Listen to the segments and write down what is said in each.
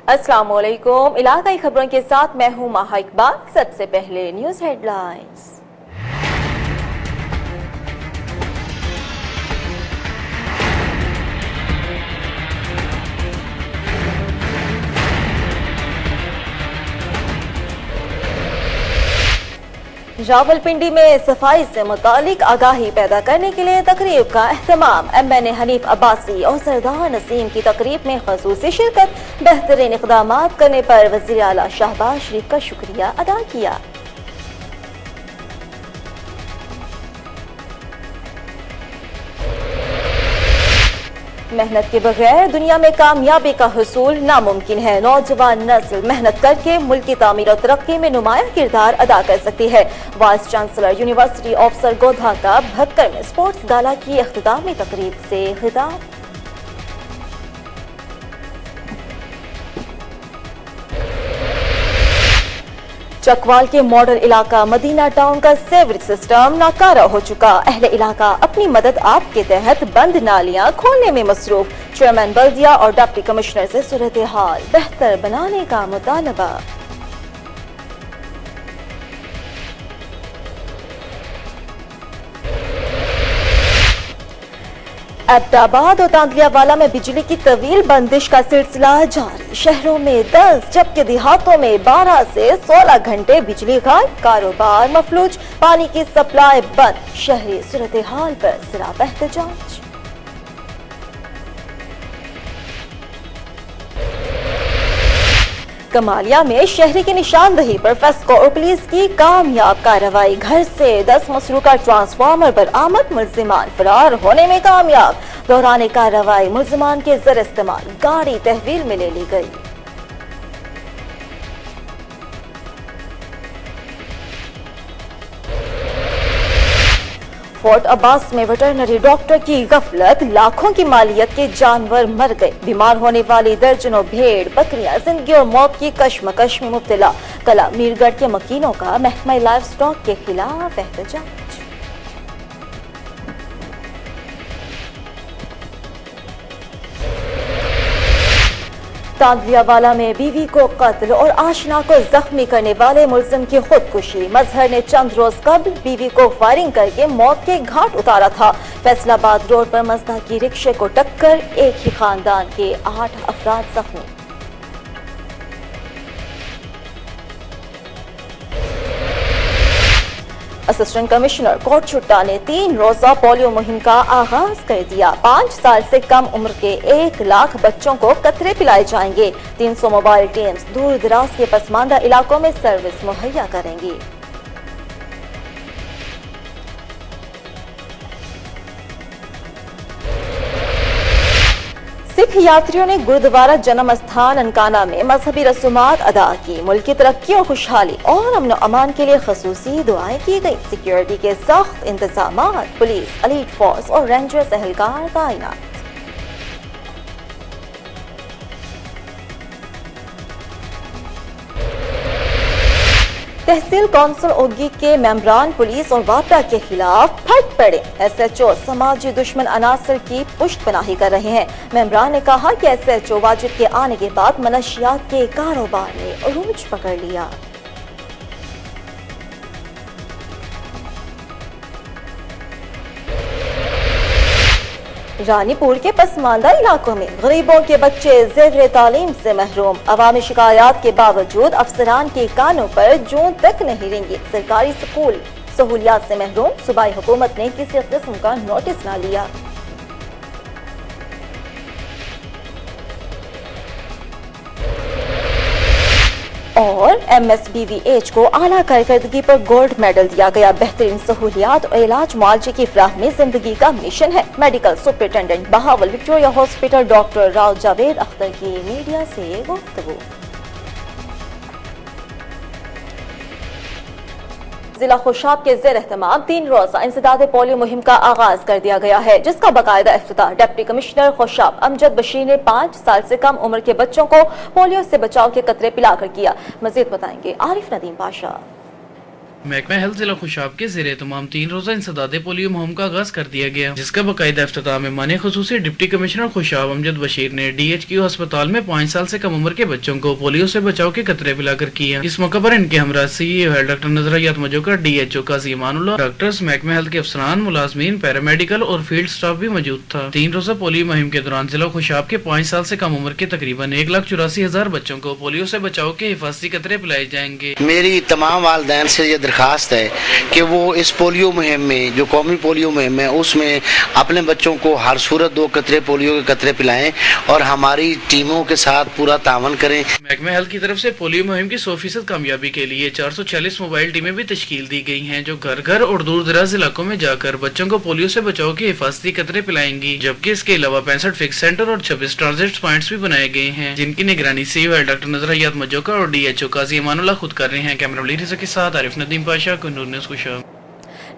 अस्सलाम वालेकुम। इलाकाई खबरों के साथ मैं हूं माहा इकबाल। सबसे पहले न्यूज हेडलाइंस। रावलपिंडी में सफाई से मुतालिक आगाही पैदा करने के लिए तकरीब का एहतमाम। MN हनीफ अब्बासी और सरदार नसीम की तकरीब में खसूसी शिरकत। बेहतरीन इक़दाम करने पर वज़ीर आला शहबाज शरीफ का शुक्रिया अदा किया। मेहनत के बगैर दुनिया में कामयाबी का हुसूल नामुमकिन है। नौजवान नस्ल मेहनत करके मुल्क की तामीर और तरक्की में नुमाया किरदार अदा कर सकती है। Vice chancellor university of Sargodha का भक्कर में स्पोर्ट्स गाला की इख्तितामी तकरीब से खिताब। चकवाल के मॉडल इलाका मदीना टाउन का सेवरेज सिस्टम नाकारा हो चुका। अहले इलाका अपनी मदद आप के तहत बंद नालियां खोलने में मसरूफ। चेयरमैन बल्दिया और डिप्टी कमिश्नर से सूरत हाल बेहतर बनाने का मुतालबा। अब्दाबाद और तांदलियावाला में बिजली की तवील बंदिश का सिलसिला जारी। शहरों में 10 जबकि देहातों में 12 से 16 घंटे बिजली गायब। कारोबार मफलूज, पानी की सप्लाई बंद। शहरी सूरत हाल पर सिराप एहतजाज। कमालिया में शहरी की निशानदही पर फेस्को और पुलिस की कामयाब कार्रवाई। घर से 10 मसरूका ट्रांसफार्मर बरामद। मुल्जिमान फरार होने में कामयाब। दौरान कार्रवाई मुल्जिमान के ज़र इस्तेमाल गाड़ी तहवील में ले ली गई। फोर्ट अब्बास में वेटरनरी डॉक्टर की गफलत, लाखों की मालियत के जानवर मर गए। बीमार होने वाली दर्जनों भेड़ बकरियां जिंदगी और मौत की कशमकश में मुब्तला। कला मीरगढ़ के मकीनों का महकमा लाइफ स्टॉक के खिलाफ एहतजाज। तांदलियावाला में बीवी को कत्ल और आशना को जख्मी करने वाले मुल्जिम की खुदकुशी। मजहर ने चंद रोज कबल बीवी को फायरिंग करके मौत के घाट उतारा था। फैसलाबाद रोड पर मजदा की रिक्शे को टक्कर, एक ही खानदान के 8 अफराद जख्मी। असिस्टेंट कमिश्नर कोट छुट्टा ने 3 रोजा पोलियो मुहिम का आगाज कर दिया। 5 साल से कम उम्र के 1 लाख बच्चों को कतरे पिलाए जाएंगे। 300 मोबाइल टीम्स दूर दराज के पसमानदा इलाकों में सर्विस मुहैया करेंगी। सिख यात्रियों ने गुरुद्वारा जन्म स्थान ननकाना में मजहबी रसूमात अदा की। मुल्क की तरक्की और खुशहाली और अमन अमान के लिए खसूसी दुआएं की गई। सिक्योरिटी के सख्त इंतजाम, पुलिस, एलीट फोर्स और रेंजर्स एहलकार तैनात। तहसील कौंसिल ओगी के मेंबरान पुलिस और वापडा के खिलाफ फट पड़े। SHO समाजी दुश्मन अनासर की पुश्तपनाही कर रहे हैं। मेंबरान ने कहा कि SHO वाजिद के आने के बाद मनशियात के कारोबार ने अरूज पकड़ लिया। रानीपुर के पसमानदा इलाकों में गरीबों के बच्चे ज़ेवर तालीम से महरूम। अवामी शिकायत के बावजूद अफसरान के कानों पर जून तक नहीं रेंगे। सरकारी स्कूल सहूलियात से महरूम। सूबाई हुकूमत ने किसी किस्म का नोटिस न लिया। और MSBVH को आला कारकर्दगी पर गोल्ड मेडल दिया गया। बेहतरीन सहूलियात और इलाज मुआवजे की फ्राहमी जिंदगी का मिशन है। Medical superintendent Bahawal Victoria hospital doctor Rao Javed Akhtar की मीडिया से गुफ्तगू। जिला खुशाब के ज़ेर एहतमाम 3 रोजा इंसदाद पोलियो मुहिम का आगाज कर दिया गया है, जिसका बाकायदा इफ्तिताह डिप्टी कमिश्नर खुशाब अमजद बशीर ने 5 साल से कम उम्र के बच्चों को पोलियो से बचाव के कतरे पिलाकर किया। मजीद बताएंगे आरिफ नदीम पाशा। महकमा हेल्थ जिला खुशाब के ज़ेरे तमाम 3 रोज़ा इंसदादे पोलियो मुहिम का आगाज कर दिया गया, जिसका बाकायदा इफ्तिताह में माने खुसूसी डिप्टी कमिश्नर खुशाब अमजद बशीर ने DHQ अस्पताल में 5 साल से कम उम्र के बच्चों को पोलियो से बचाव के कतरे पिलाकर किया। इस मौके पर इनके हमरा CEO हेल्थ डॉक्टर नजरियात मजोकर, DHO काजी इमानुल्लाह, डॉक्टर्स, महकमा हेल्थ के अफसरान, मुलाजमीन, पैरामेडिकल और फील्ड स्टाफ भी मौजूद था। 3 रोज़ा पोलियो मुहिम के दौरान जिला खुशाब के 5 साल से कम उम्र के तकरीबन 1,84,000 बच्चों को पोलियो से बचाव के हिफाजती कतरे पिलाए जाएंगे। मेरी तमाम वालिदैन से ये दरखास्त है कि वो इस पोलियो मुहिम में, जो कौमी पोलियो मुहिम है, उसमें अपने बच्चों को हर सूरत 2 कतरे पोलियो के कतरे पिलाएं और हमारी टीमों के साथ पूरा तावन करें। महकमा हेल्थ की तरफ से पोलियो मुहिम की 100% कामयाबी के लिए 440 मोबाइल टीमें भी तश्कील दी गई हैं, जो घर घर और दूर दराज इलाकों में जाकर बच्चों को पोलियो से बचाव के हिफाजती कतरे पिलाएंगी। जबकि इसके अलावा 65 फिक्स सेंटर और 26 ट्रांजिट पॉइंट्स भी बनाए गए हैं, जिनकी निगरानी CEO हेल्थ डॉक्टर नजरियात मजोकर और DHO काजी इमानुल्लाह खुद कर रहे हैं। कैमरा लीडर के साथ आरिफ नदीम पाशा, कुन्नूर न्यूज़ खुशाब।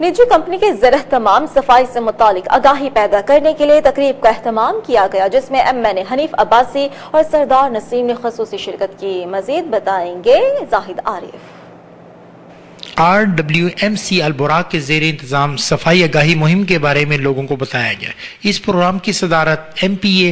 निजी कंपनी के ज़रिए तमाम सफाई से मुतालिक आगाही पैदा करने के लिए तकरीब का एहतमाम किया गया, जिसमें MNA हनीफ अब्बासी और सरदार नसीम ने खसूसी शिरकत की। मजीद बताएंगे जाहिद आरिफ। RWMC अल-बुराक के ज़ेरे इंतजाम सफाई आगाही मुहिम के बारे में लोगों को बताया गया। इस प्रोग्राम की सदारत MPA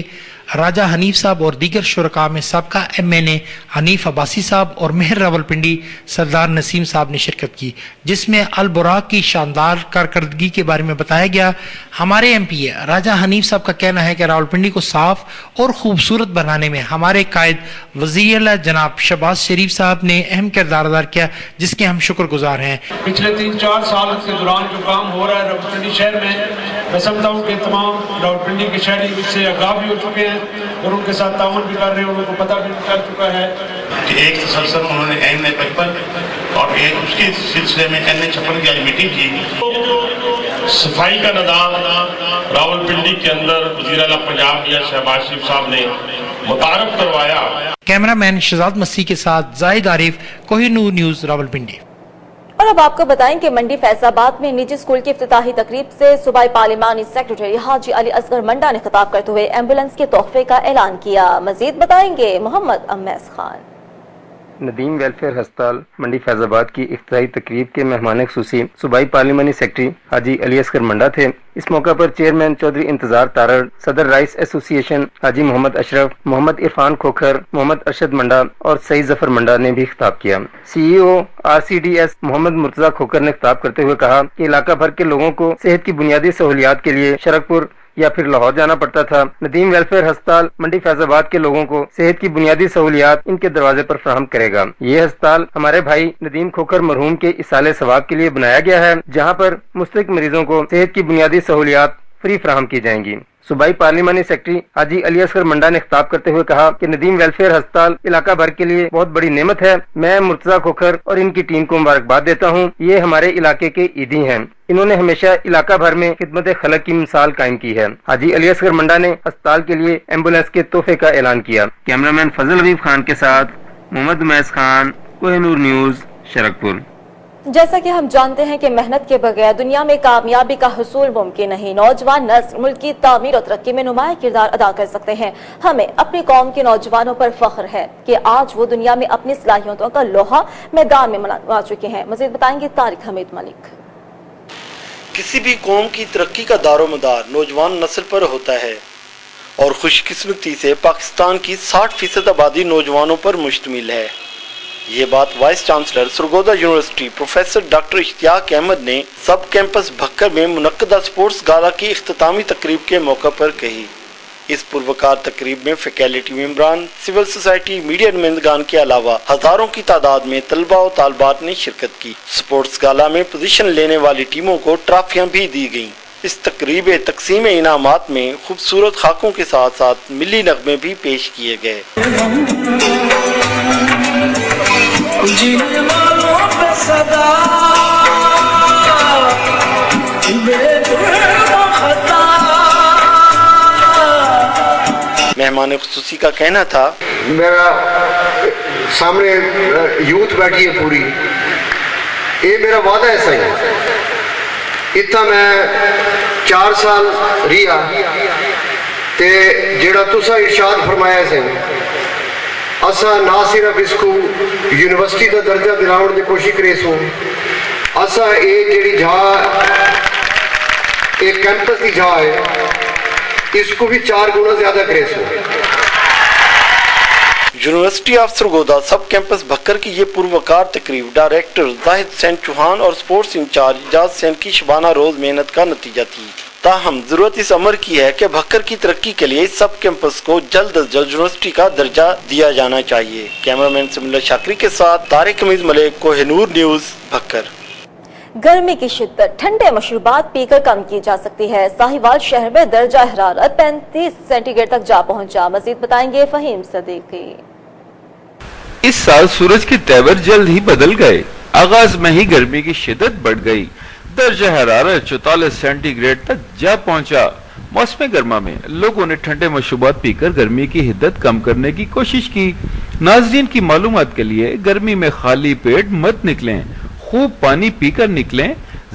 राजा हनीफ साहब और दीगर शुरका में सबका MNA हनीफ अब्बासी साहब और मेहर रावलपिंडी सरदार नसीम साहब ने शिरकत की, जिसमें अल-बुराक की शानदार कारकर्दगी के बारे में बताया गया। हमारे MPA राजा हनीफ साहब का कहना है कि रावलपिंडी को साफ और खूबसूरत बनाने में हमारे कायद वज़ीर जनाब शहबाज शरीफ साहब ने अहम किरदार अदा किया, जिसके हम शुक्रगुजार हैं। पिछले 3-4 साल के दौरान जो काम हो रहा है रावलपिंडी शहर में, मैं समझता हूँ कि तमाम रावलपिंडी के शहरी इससे आगाह भी हो चुके हैं और उनके साथ ताउन भी कर रहे हैं, उनको पता भी चल चुका है कि एक तसलसल उन्होंने NA55 और एक उसके सिलसिले में NA56 की आज मीटिंग की। सफाई का निदान रावलपिंडी के अंदर वज़ीर आला पंजाब या शहबाज शरीफ साहब ने मुतारफ करवाया। कैमरामैन शहजाद मसीह के साथ जाहिद आरिफ, कोहिनूर न्यूज़ रावलपिंडी। और अब आपको बताएं कि मंडी फैसलाबाद में निजी स्कूल की इफ्तिताही तकरीब से सूबाई पार्लिमानी सेक्रेटरी हाजी अली असगर मंडा ने खिताब करते हुए एम्बुलेंस के तोहफे का ऐलान किया। मजीद बताएंगे मोहम्मद अम्मैस खान। नदीम वेलफेयर अस्पताल मंडी फैजाबाद की इफ्तिताही तकरीब के मेहमान खुसूसी सूबाई पार्लिमानी सेक्रेटरी हाजी अली असगर मंडा थे। इस मौका पर चेयरमैन चौधरी इंतजार तारड़, सदर राइस एसोसिएशन हाजी मोहम्मद अशरफ, मोहम्मद इरफान खोखर, मोहम्मद अरशद मंडा और सईद जफर मंडा ने भी खिताब किया। CEO RCDS मोहम्मद मुर्तजा खोखर ने खिताब करते हुए कहा कि इलाका भर के लोगों को सेहत की बुनियादी सहूलियात के लिए शरकपुर या फिर लाहौर जाना पड़ता था। नदीम वेलफेयर अस्पताल मंडी फैजाबाद के लोगों को सेहत की बुनियादी सहूलियात इनके दरवाजे पर फराहम करेगा। ये अस्पताल हमारे भाई नदीम खोखर मरहूम के इसाले सवाब के लिए बनाया गया है, जहाँ पर मुस्तहिक मरीजों को सेहत की बुनियादी सहूलियात फ्री फराहम की जाएंगी। सूबाई पार्लिमानी सेक्रेटरी हाजी अली असगर मंडा ने खिताब करते हुए कहा कि नदीम वेलफेयर अस्पताल इलाका भर के लिए बहुत बड़ी नेमत है। मैं मुर्तजा खोखर और इनकी टीम को मुबारकबाद देता हूँ। ये हमारे इलाके के ईदी हैं। इन्होंने हमेशा इलाका भर में खिदमत खलक की मिसाल कायम की है। हाजी अली असगर मंडा ने अस्पताल के लिए एम्बुलेंस के तोहफे का ऐलान किया। कैमरामैन फजल हबीब खान के साथ मोहम्मद मैस खान, कोहिनूर न्यूज़, शरकपुर। जैसा कि हम जानते हैं कि मेहनत के बगैर दुनिया में कामयाबी का हुसूल मुमकिन नहीं। नौजवान नस्ल मुल्क की तामीर और तरक्की में नुमाया किरदार अदा कर सकते हैं। हमें अपनी कौम के नौजवानों पर फख्र है कि आज वो दुनिया में अपनी सलाहियतों का लोहा मैदान में मनवा चुके हैं। मजीद बताएंगे तारिक हमीद मलिक। किसी भी कौम की तरक्की का दारोमदार नौजवान नस्ल पर होता है और खुशकिस्मती से पाकिस्तान की 60% आबादी नौजवानों पर मुश्तमिल है। ये बात vice chancellor Sargodha university professor doctor Ishtiaq Ahmad ने सब कैंपस भक्कर में मुनक्कदा स्पोर्ट्स गाला की इख्तितामी तकरीब के मौके पर कही। इस पुरवकार तकरीब में फैकल्टी मेंबरान, सिविल सोसाइटी, मीडिया नुमाइंदगान के अलावा हजारों की तादाद में तलबा और तालबात ने शिरकत की। स्पोर्ट्स गाला में पोजीशन लेने वाली टीमों को ट्रॉफियां भी दी गयी। इस तकरीब तकसीम इनामात में खूबसूरत खाकों के साथ साथ मिली नगमे भी पेश किए गए। मेहमान खुसूसी का कहना था, मेरा सामने यूथ बैठी है पूरी, ये मेरा वादा ऐसा ही इतना मैं 4 साल रिहा ते जेड़ा तुसा इरशाद फरमाया से असा ना सिर्फ इसको यूनिवर्सिटी का दर्जा दिलाने की कोशिश करे सो असा ये जी जा एक कैंपस की जा है, इसको भी 4 गुना ज्यादा क्रेज हो। यूनिवर्सिटी ऑफ सरगोदा सब कैंपस भक्कर की ये पुरवकार तकरीब डायरेक्टर जाहिद हुसैन चौहान और स्पोर्ट्स इंचार्ज इजाज हुसैन की शबाना रोज मेहनत का नतीजा थी। ताहम जरूरत इस अमर की है कि भक्कर की तरक्की के लिए इस सब कैंपस को जल्द अज जल्द यूनिवर्सिटी का दर्जा दिया जाना चाहिए। कैमरामैन समीला शाकरी के साथ तारिक हमीद मलिक, कोहिनूर न्यूज, भक्कर। गर्मी की शिद्दत ठंडे मशरूबात पीकर कम की जा सकती है। साहिवाल शहर में दर्जा हरारत 35 सेंटीग्रेड तक जा पहुंचा। मजीद बताएंगे फहीम सदीकी। इस साल सूरज के तेवर जल्द ही बदल गए। आगाज में ही गर्मी की शिद्दत बढ़ गई। दर्जा हरारत 44 सेंटीग्रेड तक जा पहुंचा। मौसम गर्मा में लोगों ने ठंडे मशरूबात पीकर गर्मी की हिद्दत कम करने की कोशिश की। नाजरीन की मालूमात के लिए गर्मी में खाली पेट मत निकलें, खूब पानी पीकर निकलें।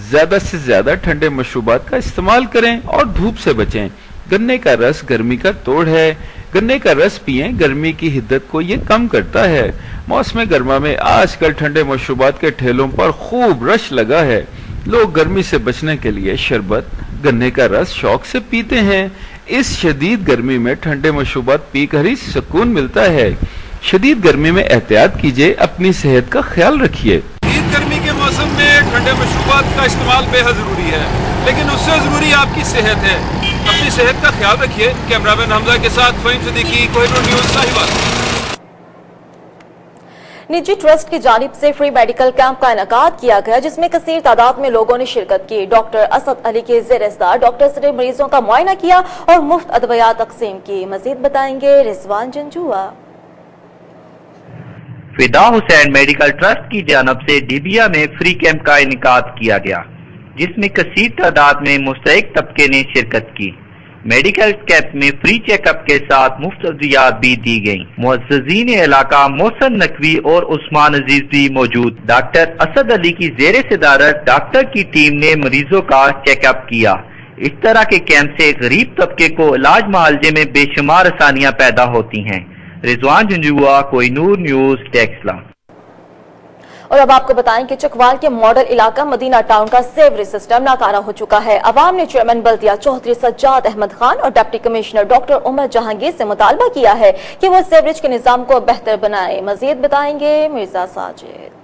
ज्यादा से ज्यादा ठंडे मशरूबात का इस्तेमाल करें और धूप से बचें। गन्ने का रस गर्मी का तोड़ है। गन्ने का रस पिएं, गर्मी की हिद्दत को ये कम करता है। मौसम गर्मा में आजकल ठंडे मशरूबात के ठेलों पर खूब रश लगा है। लोग गर्मी से बचने के लिए शरबत, गन्ने का रस शौक से पीते हैं। इस शदीद गर्मी में ठंडे मशरूबात पीकर ही सुकून मिलता है। शदीद गर्मी में एहतियात कीजिए, अपनी सेहत का ख्याल रखिए। गर्मी के मौसम में ठंडे मशरूबात का इस्तेमाल बेहद जरूरी है, लेकिन उससे जरूरी आपकी सेहत है। अपनी सेहत का ख्याल रखिए। कैमरामैन हमजा के साथ फहीम सदीकी, कोहिनूर न्यूज, साहिवाल। निजी ट्रस्ट की जानिब से फ्री मेडिकल कैंप का इनेकाद किया गया, जिसमें कसीर तादाद में लोगों ने शिरकत की। डॉक्टर असद अली के ज़ेर-ए-इस्तार डॉक्टर्स ने मरीजों का मुआयना किया और मुफ्त अदवियात तकसीम की। मजीद बताएंगे रिजवान जंजुआ। फिदा हुसैन मेडिकल ट्रस्ट की जानब से डिबिया में फ्री कैंप का इनेकाद किया गया, जिसमें कसीर तादाद में मुस्तहिक तबके ने शिरकत की। मेडिकल कैंप में फ्री चेकअप के साथ मुफ्त अद्वियात भी दी गयी। मुअज़्ज़िज़ीन इलाका मोहसन नकवी और उस्मान अजीज भी मौजूद। डॉक्टर असद अली की ज़ेर सदारत डॉक्टर की टीम ने मरीजों का चेकअप किया। इस तरह के कैंप से गरीब तबके को इलाज मुआलजे में बेशुमार आसानियाँ पैदा होती हैं। रिजवान झुंझुआ, कोहिनूर न्यूज, टेक्सला। और अब आपको बताएं कि चकवाल के मॉडल इलाका मदीना टाउन का सेवरेज सिस्टम नाकारा हो चुका है। अवाम ने चेयरमैन बल्दिया चौधरी सज्जाद अहमद खान और deputy commissioner doctor Umar Jahangir से मुतालबा किया है कि वो सेवरेज के निजाम को बेहतर बनाए। मजीद बताएंगे मिर्जा साजिद।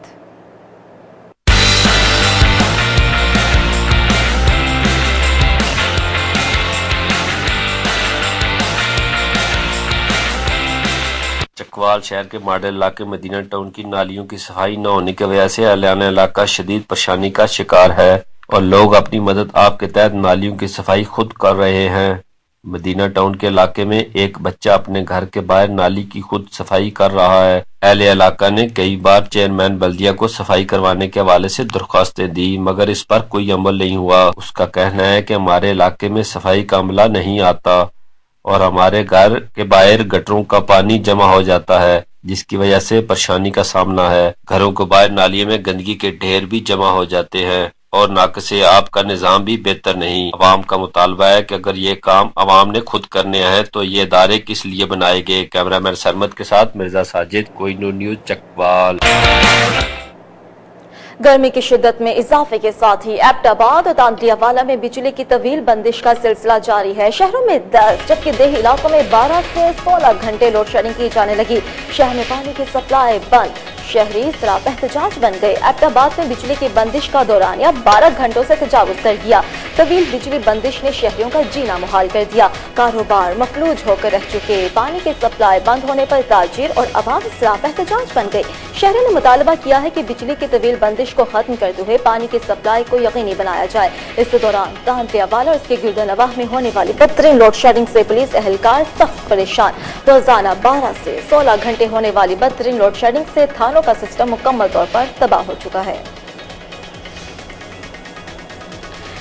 चकवाल शहर के मॉडल इलाके मदीना टाउन की नालियों की सफाई न होने की वजह से अहलियाना इलाका शदीद परेशानी का शिकार है और लोग अपनी मदद आप के तहत नालियों की सफाई खुद कर रहे हैं। मदीना टाउन के इलाके में एक बच्चा अपने घर के बाहर नाली की खुद सफाई कर रहा है। अहले इलाका ने कई बार चेयरमैन बल्दिया को सफाई करवाने के हवाले से दरख्वास्तें दी, मगर इस पर कोई अमल नहीं हुआ। उसका कहना है कि हमारे इलाके में सफाई का अमला नहीं आता और हमारे घर के बाहर गटरों का पानी जमा हो जाता है, जिसकी वजह से परेशानी का सामना है। घरों के बाहर नालियों में गंदगी के ढेर भी जमा हो जाते हैं और नाक़िसे आब का निज़ाम भी बेहतर नहीं। अवाम का मुतालबा है कि अगर ये काम अवाम ने खुद करने हैं तो ये इदारे किस लिए बनाए गए। कैमरामैन सरमद के साथ मिर्जा साजिद, कोहिनूर न्यूज, चकवाल। गर्मी की शिद्दत में इजाफे के साथ ही एबटाबाद और तांतलियावाला में बिजली की तवील बंदिश का सिलसिला जारी है। शहरों में 10 जबकि देही इलाकों में 12 से 16 घंटे लोड शेडिंग की जाने लगी। शहर में पानी की सप्लाई बंद, शहरी सराप एहतजाज बन गए। एबटाबाद में बिजली की बंदिश का दौरानिया 12 घंटों से तजावुज कर गया। तवील बिजली बंदिश ने शहरियों का जीना मुहाल कर दिया। कारोबार मफलूज होकर रह चुके। पानी की सप्लाई बंद होने पर ताजिर और अवाम सराप एहतजाज बन गए। शहरों ने मुतालबा किया है कि बिजली की तवील बंदिश को खत्म करते हुए पानी की सप्लाई को यकीनी बनाया जाए। इस दौरान तांतलियावाला और इसके गिरदोनवाह में होने वाली बदतरीन लोड शेडिंग से पुलिस एहलकार सख्त परेशान। रोजाना 12 से 16 घंटे होने वाली बदतरीन लोड शेडिंग से थानों का सिस्टम मुकम्मल तौर पर तबाह हो चुका है।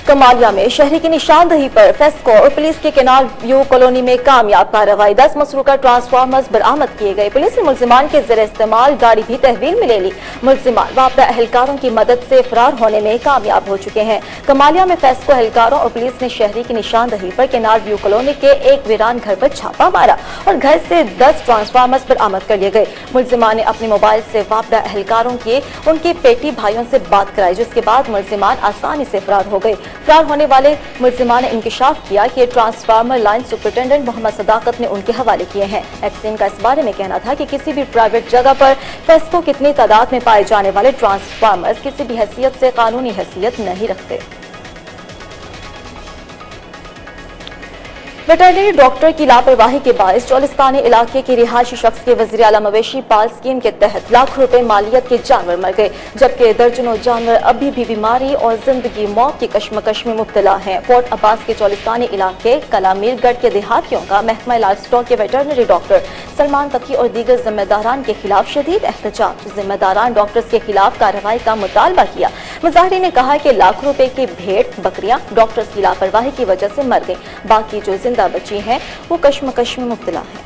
कमालिया में शहरी की निशानदही पर फेस्को और पुलिस के केनाल व्यू कॉलोनी में कामयाब कार्रवाई। 10 मसरूका ट्रांसफार्मर्स बरामद किए गए। पुलिस ने मुलजिमान के ज़ेर इस्तेमाल गाड़ी भी तहवील में ले ली। मुलजिमान वापदा एहलकारों की मदद से फरार होने में कामयाब हो चुके हैं। कमालिया में फेस्को एहलकारों और पुलिस ने शहरी की निशानदही पर केनाल व्यू कॉलोनी के एक वीरान घर पर छापा मारा और घर से 10 ट्रांसफार्मर्स बरामद कर लिए गए। मुलजिमान ने अपने मोबाइल से वापदा एहलकारों की उनके पेटी भाइयों से बात कराई, जिसके बाद मुलजिमान आसानी से फरार हो गए। फरार होने वाले मुलजिमान ने इंकशाफ किया कि ट्रांसफार्मर लाइन सुपरिटेंडेंट मोहम्मद सदाकत ने उनके हवाले किए हैं। एक्सिन का इस बारे में कहना था कि किसी भी प्राइवेट जगह पर फेस्को कितनी तादाद में पाए जाने वाले ट्रांसफार्मर्स किसी भी हैसियत से कानूनी हैसियत नहीं रखते। वेटरनरी डॉक्टर की लापरवाही के बायस चौलिस्तानी इलाके के रिहायशी शख्स के वज़ीर आला मवेशी पाल स्कीम के तहत लाखों रुपए मालियत के जानवर मर गए, जबकि दर्जनों जानवर अभी भी बीमारी और जिंदगी मौत की कश्मकश में मुब्तला हैं। फोर्ट अब्बास के चौलिस्तानी इलाके कलामीरगढ़ के देहातियों का महकमा लाइफ स्टॉक के वेटरनरी डॉक्टर सलमान तकी और दीगर जिम्मेदारान के खिलाफ शदीद एहतजाज। जिम्मेदारान डॉक्टर्स के खिलाफ कार्रवाई का मुतालबा किया। मुजाहिरीन ने कहा कि लाखों रुपए की भेड़ बकरियां डॉक्टर्स की लापरवाही की वजह से मर गई, बाकी जो जिंदा बची हैं वो कश्मकश में मुब्तला हैं।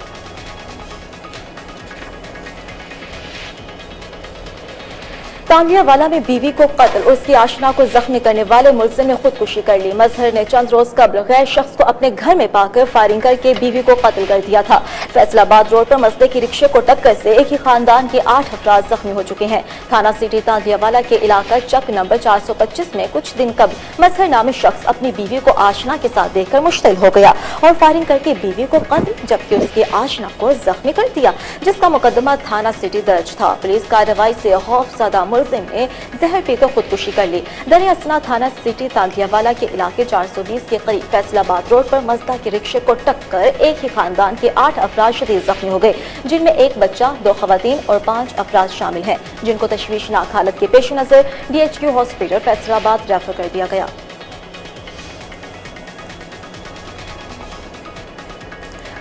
तांगियावाला में बीवी को कत्ल और उसकी आशना को जख्मी करने वाले मुलजिम ने खुदकुशी कर ली। मजहर ने चंद रोज कबल गैर शख्स को अपने घर में पाकर फायरिंग करके बीवी को कत्ल कर दिया था। फैसलाबाद रोड पर मसले की रिक्शे को टक्कर से एक ही खानदान के 8 अफराद जख्मी हो चुके हैं। थाना सिटी तांगियावाला के इलाका चक नंबर 425 में कुछ दिन कबल मजहर नामी शख्स अपनी बीवी को आशना के साथ देखकर मुश्तिल हो गया और फायरिंग करके बीवी को कत्ल जबकि उसकी आशना को जख्मी कर दिया, जिसका मुकदमा थाना सिटी दर्ज था। पुलिस कार्रवाई से खौफजदा मुलजिम ने जहर पीकर खुदकुशी कर ली। दरियासना थाना सिटी तांगियावाला के इलाके 420 के करीब फैसलाबाद रोड पर मजदा के रिक्शे को टक्कर एक ही खानदान के 8 अफराद शदीद जख्मी हो गए, जिनमें एक बच्चा, 2 खवातीन और 5 अफराद शामिल हैं, जिनको तशवीशनाक हालत के पेश नजर DHQ हॉस्पिटल फैसलाबाद रेफर कर दिया गया।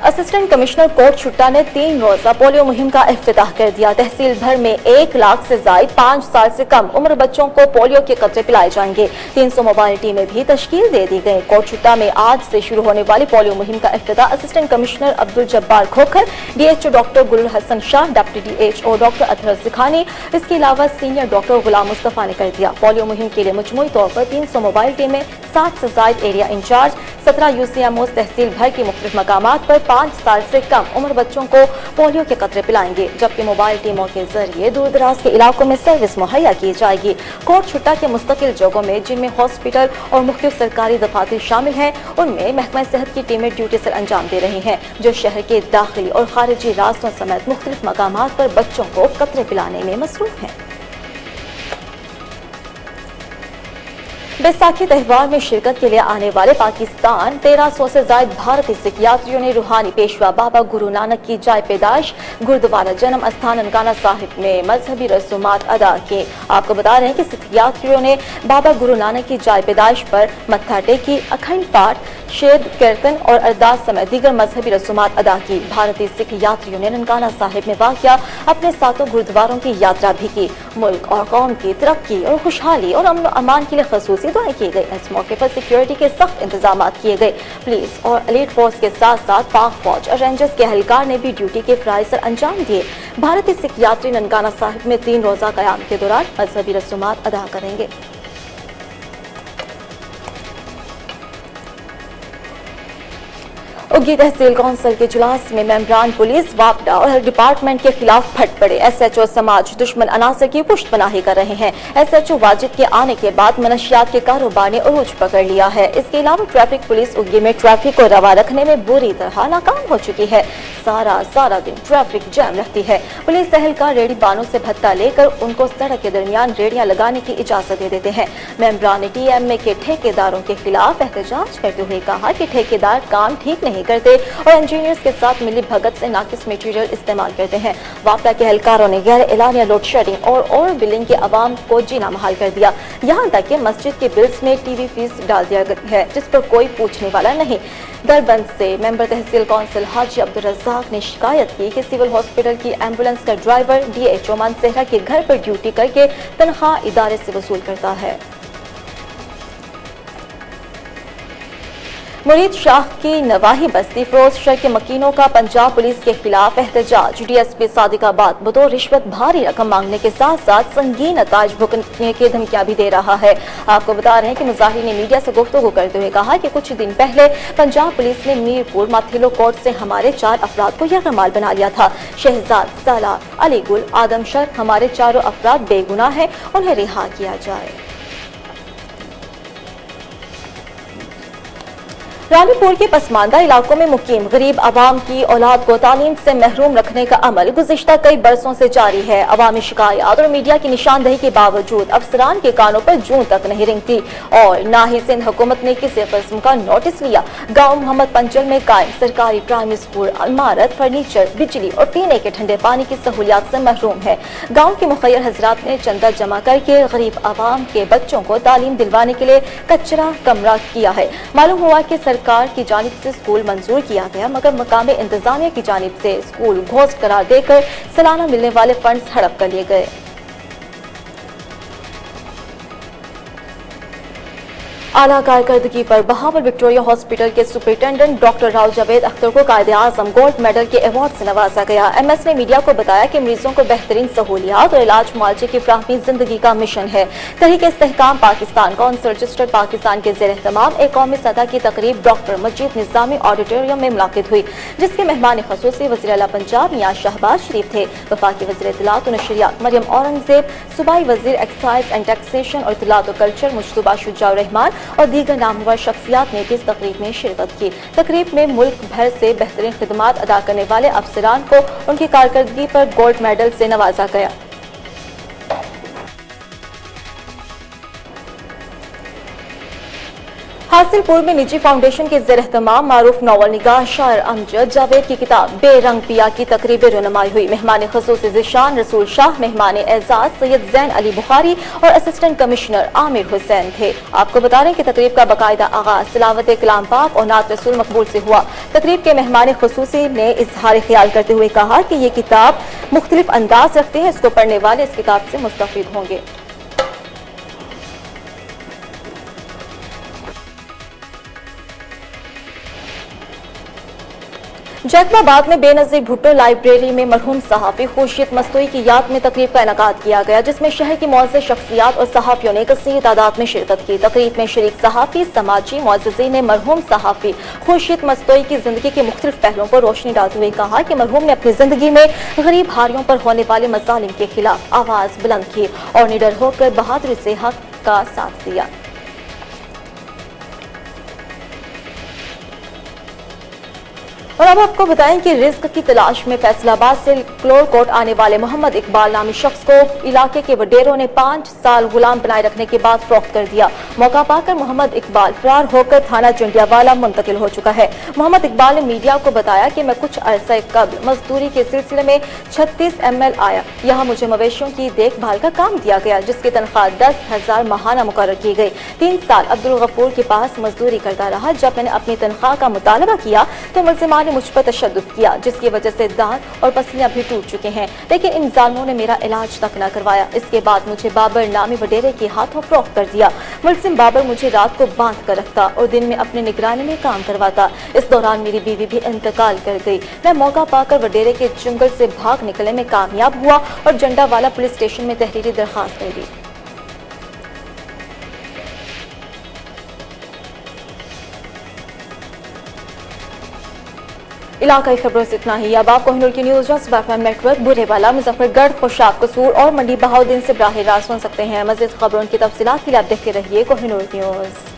असिस्टेंट कमिश्नर कोट छुट्टा ने 3 रोजा पोलियो मुहिम का इफ्तिताह कर दिया। तहसील भर में 1 लाख से जायद 5 साल से कम उम्र बच्चों को पोलियो के कतरे पिलाए जाएंगे। 300 मोबाइल टीमें भी तश्कील दे दी गई। कोट छुट्टा में आज से शुरू होने वाली पोलियो मुहिम का इफ्तिताह assistant commissioner Abdul Jabbar Khokhar, DHO doctor Gul Hasan Shah, deputy DHO doctor Athar Sikhani, इसके अलावा सीनियर डॉक्टर गुलाम मुस्तफा ने कर दिया। पोलियो मुहिम के लिए मजमूई तौर पर 300 मोबाइल टीमें, 60 से जायद एरिया इंचार्ज, 17 UCMOs तहसील भर के मुख्तलिफ मकामात पर 5 साल से कम उम्र बच्चों को पोलियो के कतरे पिलाएंगे, जबकि मोबाइल टीमों के जरिए दूर दराज के इलाकों में सर्विस मुहैया की जाएगी। कोट छुट्टा के मुस्तकिल जगहों में, जिनमें हॉस्पिटल और मुख्तलिफ सरकारी दफातर शामिल हैं, उनमें महकमा सेहत की टीमें ड्यूटी से अंजाम दे रही हैं, जो शहर के दाखिली और खारिजी रास्तों समेत मुख्तलिफ मकामात पर बच्चों को कतरे पिलाने में मसरूफ हैं। बैसाखी त्यौहार में शिरकत के लिए आने वाले पाकिस्तान 1300 से ज्यादा भारतीय सिख यात्रियों ने रूहानी पेशवा बाबा गुरु नानक की जाय पैदाइश गुरुद्वारा जन्म अस्थान ननकाना साहिब में मजहबी रसूमात अदा की। आपको बता रहे हैं कि सिख यात्रियों ने बाबा गुरु नानक की जाय पैदाइश पर मत्था टेकी, अखंड पाठ, शेद कीर्तन और अरदास समेत दीगर मजहबी रसूमात अदा की। भारतीय सिख यात्रियों ने ननकाना साहिब में वाक़या अपने 7 गुरुद्वारों की यात्रा भी की। मुल्क और कौम की तरक्की और खुशहाली और अमन अमान के लिए खसूसी दुआएं की गई। इस मौके पर सिक्योरिटी के सख्त इंतजाम किए गए। पुलिस और एलीट फोर्स के साथ साथ पाक फौज और रेंजर्स के एहलकार ने भी ड्यूटी के फराइज अंजाम दिए। भारतीय सिख यात्री ननकाना साहिब में 3 रोजा कयाम के दौरान मजहबी रसूमात अदा करेंगे। उगी तहसील कौंसिल के इजलास में मेंबरान पुलिस, वापडा और हेल्थ डिपार्टमेंट के खिलाफ फट पड़े। SHO समाज दुश्मन अनासर की पुष्टपनाही कर रहे हैं। SHO वाजिद के आने के बाद मनशियात के कारोबार ने उरूज पकड़ लिया है। इसके अलावा ट्रैफिक पुलिस उगी में ट्रैफिक को रवा रखने में बुरी तरह नाकाम हो चुकी है। सारा दिन ट्रैफिक जैम रहती है। पुलिस एहलकार रेडी बानों से भत्ता लेकर उनको सड़क के दरमियान रेडियां लगाने की इजाजत दे देते हैं। मेंबरान ने TMA के ठेकेदारों के खिलाफ एहतजाज करते हुए कहा कि ठेकेदार काम ठीक नहीं करते और इंजीनियर्स के साथ मिली भगत से नाकिस मटेरियल इस्तेमाल करते हैं। वापडा के एहलकारों ने गैर एलानिया लोड शेडिंग और ओवर बिलिंग के अवाम को जीना महाल कर दिया। यहाँ तक कि मस्जिद के बिल्स में TV फीस डाल दिया गया है, जिस पर कोई पूछने वाला नहीं। दरबंद से मेंबर तहसील कौंसिल हाजी अब्दुल रज़ाक ने शिकायत की कि सिविल हॉस्पिटल की एम्बुलेंस का ड्राइवर DHO मानसेहरा के घर पर ड्यूटी करके तनख्वाह इदारे से वसूल करता है। मुरीद शाह की नवाही बस्ती फिरोजशहर के मकीनों का पंजाब पुलिस के खिलाफ एहतजाज। डीएसपी सादिकाबाद बतौर रिश्वत भारी रकम मांगने के साथ साथ संगीन अताज भुगतने की धमकियां भी दे रहा है। आपको बता रहे हैं कि मुजाहिर ने मीडिया से गुफ्तगू करते हुए कहा कि कुछ दिन पहले पंजाब पुलिस ने मीरपुर माथिलो कोर्ट से हमारे 4 अफराद को यरगमाल बना लिया था। शहजाद, सालार, अली गुल, आदम शर हमारे चारों अफराद बेगुनाह हैं, उन्हें रिहा किया जाए। रानीपुर के पसमानदा इलाकों में मुकीम गरीब आवाम की औलाद को तालीम से महरूम रखने का अमल गुज़िश्ता कई बरसों से जारी है। अवामी शिकायत और मीडिया की निशानदही के बावजूद अफसरान के कानों पर जूं तक नहीं रिंगती और न ही सिंध हुकूमत ने किसी किस्म का नोटिस लिया। गांव मोहम्मद पंचल में कायम सरकारी प्राइमरी स्कूल इमारत, फर्नीचर, बिजली और पीने के ठंडे पानी की सहूलियात से महरूम है। गाँव के मुखैर हजरात ने चंदा जमा करके गरीब आवाम के बच्चों को तालीम दिलवाने के लिए कचरा कमरा किया है। मालूम हुआ कि सरकार की जानिब से स्कूल मंजूर किया गया, मगर मकामी इंतजामिया की जानिब से स्कूल घोस्ट करार देकर सालाना मिलने वाले फंड्स हड़प कर लिए गए। आला कारकर्दगी पर बहावल विक्टोरिया हॉस्पिटल के सुपरिटेंडेंट डॉक्टर राव जावेद अख्तर को कायदे-आज़म गोल्ड मेडल के अवार्ड से नवाजा गया। एमएस ने मीडिया को बताया कि मरीजों को बेहतरीन सहूलियात और इलाज मुआवजे की फ्राहमी जिंदगी का मिशन है। तहरीक इस्तेहकाम पाकिस्तान काउंसिल रजिस्टर पाकिस्तान के ज़ेर एहतमाम एक कौमी सतह की तकरीब डॉक्टर मजीद निज़ामी ऑडिटोरियम में मुनाकिद हुई, जिसके मेहमान ख़ुसूसी वज़ीर आला पंजाब मियां शहबाज शरीफ थे। वफाकी वज़ीर इत्तलात और नशरियात मरियम औरंगजेब, सूबाई वज़ीर एक्साइज एंड टैक्सेशन और इत्तलात और कल्चर मुश्तबा शुजाउर रहमान और दीगर नामवर शख्सियात ने भी इस तकरीब में शिरकत की। तकरीब में मुल्क भर से बेहतरीन खिदमात अदा करने वाले अफसरान को उनकी कारकर्दगी पर गोल्ड मेडल से नवाजा गया। हासिलपुर में निजी फाउंडेशन के ज़ेर एहतमाम मारूफ नॉवल निगार शायर अमजद जावेद की किताब बेरंग पिया की तकरीब रुनुमाई हुई। मेहमान ख़ुसूसी ज़िशान रसूल शाह, मेहमान एजाज सैयद जैन अली बुखारी और असिस्टेंट कमिश्नर आमिर हुसैन थे। आपको बता रहे हैं कि तकरीब का बाकायदा आगाज तिलावत कलाम पाक और नात रसूल मकबूल से हुआ। तकरीब के मेहमान ख़ुसूसी ने इजहार ख्याल करते हुए कहा कि ये किताब मुख्तलिफ अंदाज रखते हैं, इसको पढ़ने वाले इस किताब से मुस्तफीद होंगे। जैकबाबाद में बेनजीर भुट्टो लाइब्रेरी में मरहूम सहाफ़ी खुर्शीद मस्तोई की याद में तकरीब का इनेकाद किया गया, जिसमें शहर की मुअज़्ज़ज़ शख्सियात और सहाफ़ियों ने कसीर तादाद में शिरकत की। तकरीब में शरीक सहाफ़ी, समाजी मुअज़्ज़ज़ीन ने मरहूम सहाफ़ी खुर्शीद मस्तोई की जिंदगी के मुख्तलिफ पहलुओं पर रोशनी डालते हुए कहा कि मरहूम ने अपनी जिंदगी में गरीब हारियों पर होने वाले मज़ालिम के खिलाफ आवाज़ बुलंद की और निडर होकर बहादुरी से हक का साथ दिया। और अब आपको बताएं कि रिस्क की तलाश में फैसलाबाद से क्लोरकोट आने वाले मोहम्मद इकबाल नामी शख्स को इलाके के वडेरों ने 5 साल गुलाम बनाए रखने के बाद फरोख्त कर दिया। मौका पाकर मोहम्मद इकबाल फरार होकर थाना जंडियावाला मुंतकिल हो चुका है। मोहम्मद इकबाल ने मीडिया को बताया कि मैं कुछ अरसे कबल मजदूरी के सिलसिले में 36 ML आया। यहाँ मुझे मवेशियों की देखभाल का काम दिया गया, जिसकी तनख्वाह 10,000 माहाना मुकर्रर की गई। 3 साल अब्दुल गफूर के पास मजदूरी करता रहा। जब मैंने अपनी तनख्वाह का मुतालबा किया तो मुल्जिमान मुझ पर तशद्दुद किया, जिसकी वजह से दांत और पसलियां भी टूट चुके हैं, लेकिन इन जालिमों ने मेरा इलाज तक न करवाया। इसके बाद मुझे बाबर नामी वडेरे के हाथों फरोख्त कर दिया। मुल्जिम बाबर मुझे रात को बांध कर रखता और दिन में अपनी निगरानी में काम करवाता। इस दौरान मेरी बीवी भी इंतकाल कर गई। मैं मौका पाकर वडेरे के जंगल से भाग निकलने में कामयाब हुआ और जंडावाला पुलिस स्टेशन में तहरीरी दरखास्त दे दी। इलाकाई खबरों से इतना ही। अब आप कोहिनूर की न्यूज नेटवर्क बुरेवाला, मुजफ्फरगढ़, खुशाब, कसूर और मंडी बहाउद्दीन से बराह रास्त सुन सकते हैं। मज़ीद खबरों की तफसीलात के लिए आप देखते रहिए कोहिनूर न्यूज।